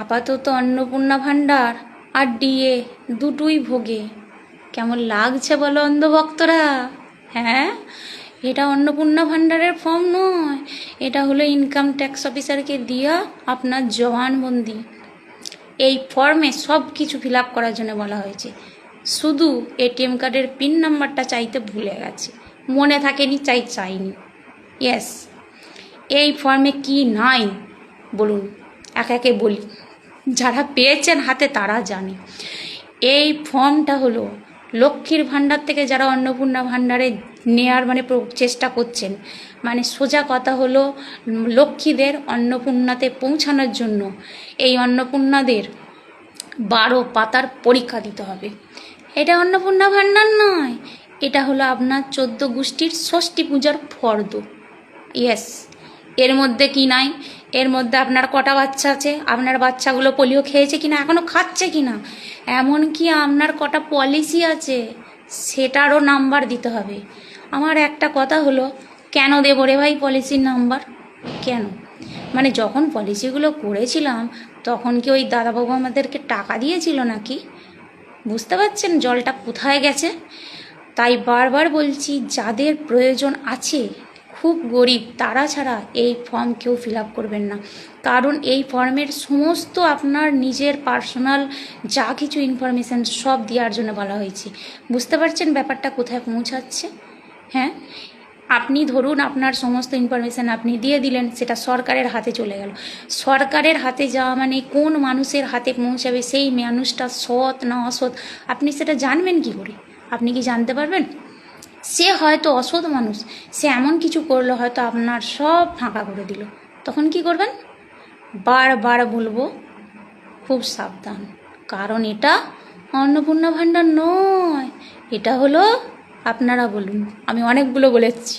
আপাতত অন্নপূর্ণা ভাণ্ডার আর ডিএ দুটোই ভোগে। কেমন লাগছে বলো অন্ধভক্তরা? হ্যাঁ, এটা অন্নপূর্ণা ভাণ্ডারের ফর্ম নয়, এটা হলো ইনকাম ট্যাক্স অফিসারকে দেওয়া আপনার জবানবন্দি। এই ফর্মে সব কিছু ফিল আপ করার জন্য বলা হয়েছে, শুধু এটিএম কার্ডের পিন নাম্বারটা চাইতে ভুলে গেছে, মনে থাকেনি চাইনি। ইয়েস, এই ফর্মে কি নাই বলুন, একে একে বলি, যারা পেয়েছেন হাতে তারা জানে। এই ফর্মটা হলো লক্ষ্মীর ভাণ্ডার থেকে যারা অন্নপূর্ণা ভাণ্ডারে নেয়ার চেষ্টা করছেন, সোজা কথা হলো লক্ষ্মীদের অন্নপূর্ণাতে পৌঁছানোর জন্য এই অন্নপূর্ণাদের 12 পাতার পরীক্ষা দিতে হবে। এটা অন্নপূর্ণা ভাণ্ডার নয়, এটা হলো আপনার 14 গোষ্ঠীর ষষ্ঠী পূজার ফর্দ। ইয়েস, এর মধ্যে কি নাই, এর মধ্যে আপনার কটা বাচ্চা আছে, আপনার বাচ্চাগুলো পোলিও খেয়েছে কিনা, এখনও খাচ্ছে কিনা, এমনকি আপনার কটা পলিসি আছে সেটারও নাম্বার দিতে হবে। আমার একটা কথা হলো, কেন দেবো রে ভাই পলিসির নাম্বার? কেন? যখন পলিসিগুলো করেছিলাম তখন কি ওই দাদাবাবু আমাদেরকে টাকা দিয়েছিল নাকি? বুঝতে পারছেন জলটা কোথায় গেছে? তাই বারবার বলছি, যাদের প্রয়োজন আছে, খুব গরিব, তারা ছাড়া এই ফর্ম কেউ ফিল আপ করবেন না। কারণ এই ফর্মের সমস্ত আপনার নিজের পার্সোনাল যা কিছু ইনফরমেশান সব দেওয়ার জন্য বলা হয়েছে। বুঝতে পারছেন ব্যাপারটা কোথায় পৌঁছাচ্ছে? হ্যাঁ, আপনি ধরুন আপনার সমস্ত ইনফরমেশান আপনি দিয়ে দিলেন, সেটা সরকারের হাতে চলে গেল। সরকারের হাতে যাওয়া কোন মানুষের হাতে পৌঁছাবে, সেই মানুষটা সৎ না অসৎ, আপনি সেটা জানবেন কি করে? আপনি কি জানতে পারবেন? সে হয়তো অসৎ মানুষ, সে এমন কিছু করলো হয়তো আপনার সব ফাঁকা করে দিল, তখন কি করবেন? বারবার বলবো, খুব সাবধান, কারণ এটা অন্নপূর্ণা ভাণ্ডার নয়, এটা হলো, আপনারা বলুন, আমি অনেকগুলো বলেছি।